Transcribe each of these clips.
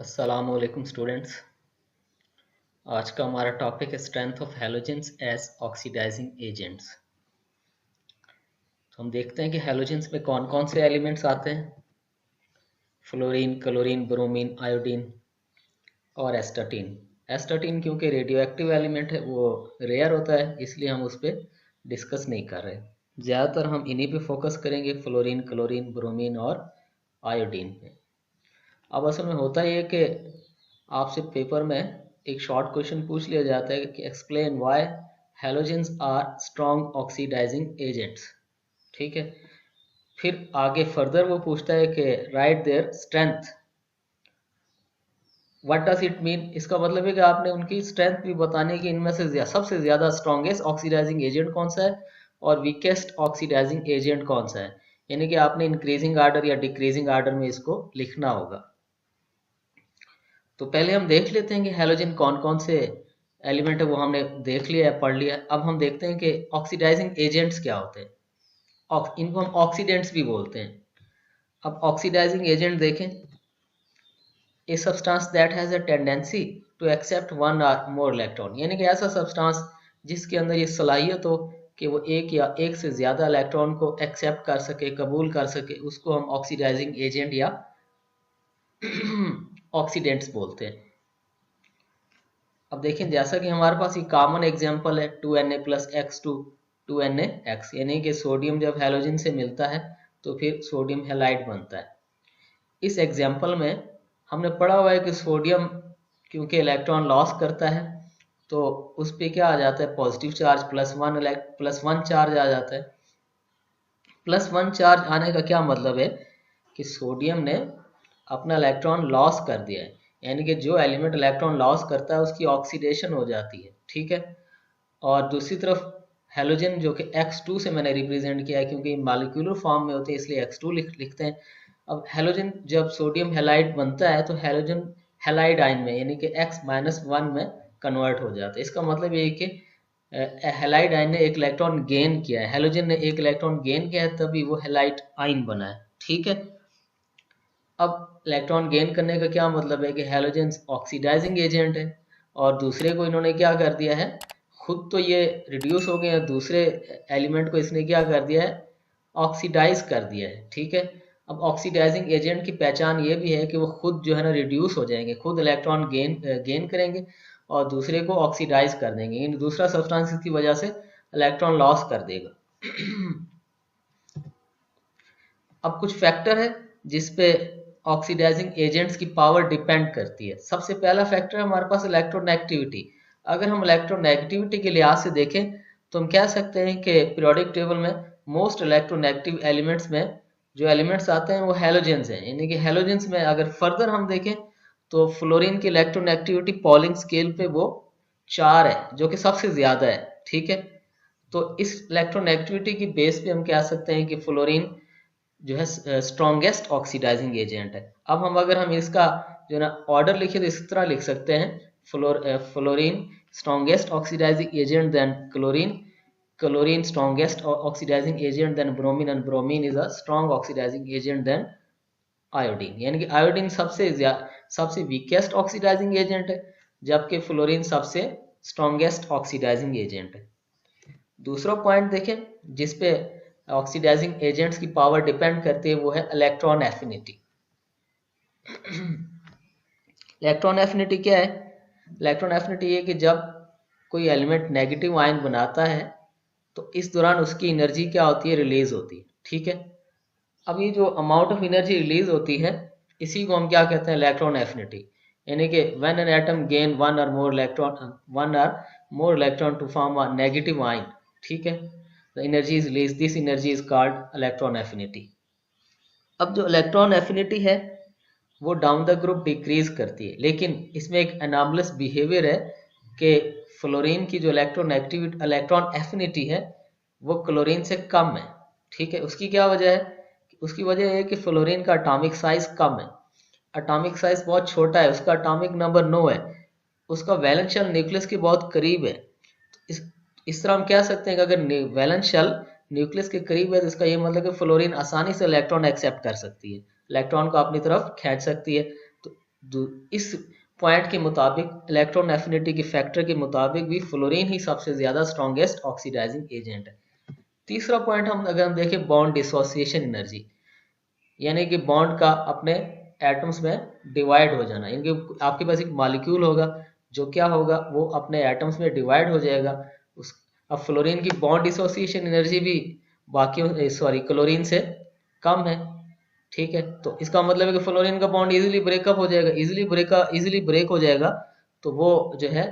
अस्सलामुअलैकुम स्टूडेंट्स। आज का हमारा टॉपिक है strength of halogens as oxidising agents. तो हम देखते हैं कि हैलोजेंस में कौन कौन से एलिमेंट्स आते हैं। फ्लोरीन, क्लोरीन, ब्रोमीन, आयोडीन और एस्टाटीन। एस्टाटीन क्योंकि रेडियो एक्टिव एलिमेंट है, वो रेयर होता है, इसलिए हम उस पर डिस्कस नहीं कर रहे। ज़्यादातर हम इन्हीं पे फोकस करेंगे, फ्लोरीन, क्लोरीन, ब्रोमीन और आयोडीन पे। अब असल में होता ये है कि आपसे पेपर में एक शॉर्ट क्वेश्चन पूछ लिया जाता है कि explain why halogens are strong oxidising agents. ठीक है, फिर आगे फर्दर वो पूछता है कि write their strength, what does it mean. इसका मतलब है कि आपने उनकी स्ट्रेंथ भी बताने की, इनमें से सबसे ज़्यादा स्ट्रॉन्गेस्ट ऑक्सीडाइजिंग एजेंट कौन सा है और वीकेस्ट ऑक्सीडाइजिंग एजेंट कौन सा है। यानी कि आपने इंक्रीजिंग आर्डर या डिक्रीजिंग आर्डर में इसको लिखना होगा। तो पहले हम देख लेते हैं कि हैलोजन कौन कौन से एलिमेंट है, वो हमने देख लिया है, पढ़ लिया है। अब हम देखते हैं कि ऑक्सीडाइजिंग एजेंट्स क्या होते हैं। इनको हम ऑक्सीडेंट्स भी बोलते हैं। अब ऑक्सीडाइजिंग एजेंट देखें, a substance that has a tendency to accept one or more electron, यानी कि ऐसा सब्सटेंस जिसके अंदर ये सलाहियत हो कि वो एक या एक से ज़्यादा इलेक्ट्रॉन को एक्सेप्ट कर सके, कबूल कर सके, उसको हम ऑक्सीडाइजिंग एजेंट या ऑक्सीडेंट्स बोलते हैं। अब देखें, जैसा कि हमारे पास ये कॉमन एग्जांपल है 2Na प्लस X2 2NaX, यानी कि सोडियम जब हैलोजन से मिलता है तो फिर सोडियम हैलाइड बनता है। इस एग्जांपल में हमने पढ़ा हुआ है कि सोडियम क्योंकि इलेक्ट्रॉन लॉस करता है तो उस पर क्या आ जाता है, पॉजिटिव चार्ज +1 चार्ज आ जाता है। +1 चार्ज आने का क्या मतलब है कि सोडियम ने अपना इलेक्ट्रॉन लॉस कर दिया है, यानी कि जो एलिमेंट इलेक्ट्रॉन लॉस करता है उसकी ऑक्सीडेशन हो जाती है। ठीक है, और दूसरी तरफ हैलोजन जो कि X2 से मैंने रिप्रेजेंट किया है, क्योंकि मॉलिक्यूलर फॉर्म में होते हैं इसलिए X2 लिखते हैं। अब हैलोजन जब सोडियम हैलाइड बनता है तो हैलोजन हैलाइड आयन में, यानी कि X-1 में कन्वर्ट हो जाता है। इसका मतलब ये है कि हैलाइड आयन ने एक इलेक्ट्रॉन गेन किया है, हैलोजन ने एक इलेक्ट्रॉन गेन किया है, तभी वो हैलाइड आयन बना है। ठीक है, अब इलेक्ट्रॉन गेन करने का क्या मतलब है कि हैलोजन ऑक्सीडाइजिंग एजेंट है और दूसरे को इन्होंने क्या कर दिया है, खुद तो ये रिड्यूस हो गए हैं, दूसरे एलिमेंट को इसने क्या कर दिया है, ऑक्सीडाइज कर दिया है। ठीक है, अब ऑक्सीडाइजिंग एजेंट की पहचान ये भी है कि वो खुद जो है ना रिड्यूस हो जाएंगे, खुद इलेक्ट्रॉन गेन करेंगे और दूसरे को ऑक्सीडाइज कर देंगे, इन दूसरा सब्सटेंस की वजह से इलेक्ट्रॉन लॉस कर देगा। अब कुछ फैक्टर है जिसपे ऑक्सीडाइजिंग एजेंट्स की पावर डिपेंड करती है। सबसे पहला फैक्टर है हमारे पास इलेक्ट्रोनेगेटिविटी। अगर हम इलेक्ट्रोनेगेटिविटी के लिहाज से देखें तो हम कह सकते हैं कि पीरियोडिक टेबल में मोस्ट इलेक्ट्रोनेगेटिव एलिमेंट्स में जो एलिमेंट्स आते हैं वो हैलोजेंस हैं, यानी कि हैलोजेंस में अगर फर्दर हम देखें तो फ्लोरीन की इलेक्ट्रोनेगेटिविटी पॉलिंग स्केल पे वो 4 है, जो कि सबसे ज़्यादा है। ठीक है, तो इस इलेक्ट्रोनेगेटिविटी की बेस पे हम कह सकते हैं कि फ्लोरीन जो है स्ट्रॉन्गेस्ट ऑक्सीडाइजिंग एजेंट है। अब अगर हम इसका जो है ना ऑर्डर लिखे तो इस तरह लिख सकते हैं, fluorine strongest oxidising agent than chlorine, chlorine strongest oxidising agent than bromine, and bromine is a strong oxidising agent than iodine. यानी कि आयोडीन सबसे वीकेस्ट ऑक्सीडाइजिंग एजेंट है, जबकि फ्लोरीन सबसे स्ट्रॉन्गेस्ट ऑक्सीडाइजिंग एजेंट है। दूसरा पॉइंट देखें जिसपे ऑक्सीडाइजिंग एजेंट्स की पावर डिपेंड करती है, वो है इलेक्ट्रॉन एफिनिटी। इलेक्ट्रॉन एफिनिटी क्या है? इलेक्ट्रॉन एफिनिटी ये कि जब कोई एलिमेंट नेगेटिव आयन बनाता है तो इस दौरान उसकी एनर्जी क्या होती है, रिलीज होती है। ठीक है, अब ये जो अमाउंट ऑफ एनर्जी रिलीज होती है इसी को हम क्या कहते हैं, इलेक्ट्रॉन एफिनिटी। यानी कि when an atom gain one or more electron to form a negative ion, ठीक है, the energy is release, this energy is called electron affinity. अब जो इलेक्ट्रॉन एफिनिटी है वो डाउन द ग्रुप डिक्रीज करती है, लेकिन इसमें एक एनामलस बिहेवियर है कि फ्लोरीन की जो इलेक्ट्रॉन एफिनिटी है वो क्लोरीन से कम है। ठीक है, उसकी क्या वजह है? उसकी वजह है कि फ्लोरीन का एटॉमिक साइज कम है, एटॉमिक साइज बहुत छोटा है, उसका एटॉमिक नंबर 9 है, उसका वैलेंस शेल न्यूक्लियस के बहुत करीब है। इस इस तरह हम कह सकते हैं कि अगर वैलेंस शेल न्यूक्लियस के करीब है तो इसका ये मतलब कि फ्लोरीन आसानी से इलेक्ट्रॉन एक्सेप्ट कर सकती है, इलेक्ट्रॉन को अपनी तरफ खींच सकती है। तो इस पॉइंट के मुताबिक, इलेक्ट्रॉन एफिनिटी के फैक्टर के मुताबिक भी फ्लोरीन ही सबसे ज्यादा स्ट्रॉन्गेस्ट ऑक्सीडाइजिंग एजेंट है। तीसरा पॉइंट अगर हम देखें बॉन्ड डिसोसिएशन एनर्जी, यानी कि बॉन्ड का अपने एटम्स में डिवाइड हो जाना, यानी कि आपके पास एक मॉलिक्यूल होगा जो क्या होगा, वो अपने एटम्स में डिवाइड हो जाएगा। अब फ्लोरीन की बॉन्ड डिसोसिएशन एनर्जी भी बाकी क्लोरीन से कम है, ठीक है। तो इसका मतलब है कि फ्लोरीन का बॉन्ड इजीली ब्रेकअप हो जाएगा, इजीली ब्रेक हो जाएगा, तो वो जो है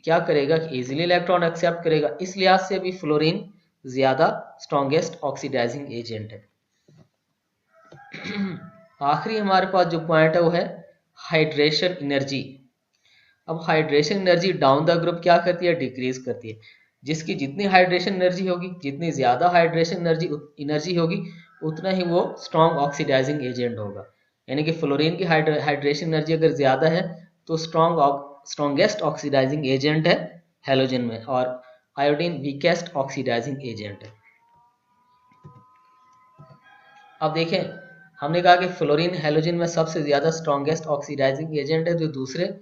क्या करेगा कि इजीली इलेक्ट्रॉन एक्सेप्ट करेगा। इस लिहाज से भी फ्लोरीन ज्यादा स्ट्रॉन्गेस्ट ऑक्सीडाइजिंग एजेंट है। आखिरी हमारे पास जो पॉइंट है वो है हाइड्रेशन एनर्जी। अब hydration energy down the group क्या करती है, डिक्रीज करती है। जिसकी जितनी हाइड्रेशन एनर्जी होगी, जितनी ज्यादा हाइड्रेशन एनर्जी होगी, उतना ही वो स्ट्रॉन्ग ऑक्सीडाइजिंग एजेंट होगा। यानी कि फ्लोरीन की हाइड्रेशन एनर्जी अगर ज्यादा है तो स्ट्रॉन्गेस्ट ऑक्सीडाइजिंग एजेंट है हेलोजन में, और आयोडीन वीकेस्ट ऑक्सीडाइजिंग एजेंट है। अब देखें, हमने कहा कि फ्लोरीन हेलोजन में सबसे ज्यादा स्ट्रॉन्गेस्ट ऑक्सीडाइजिंग एजेंट है, तो दूसरे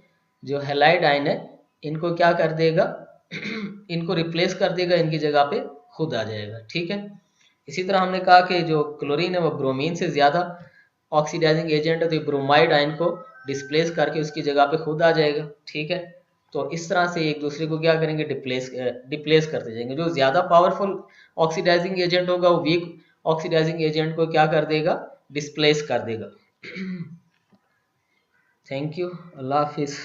जो हेलाइड आयन है इनको क्या कर देगा इनको रिप्लेस कर देगा, इनकी जगह पे खुद आ जाएगा, ठीक है। इसी तरह हमने कहा कि जो क्लोरीन है वो ब्रोमीन से ज्यादा ऑक्सीडाइजिंग एजेंट है, तो ब्रोमाइड आयन को डिस्प्लेस करके उसकी जगह पे खुद आ जाएगा, ठीक है। तो इस तरह से एक दूसरे को क्या करेंगे, डिप्लेस करते जाएंगे। जो ज्यादा पावरफुल ऑक्सीडाइजिंग एजेंट होगा वो वीक ऑक्सीडाइजिंग एजेंट को क्या कर देगा, डिस्प्लेस कर देगा। Thank you, Allah Hafiz.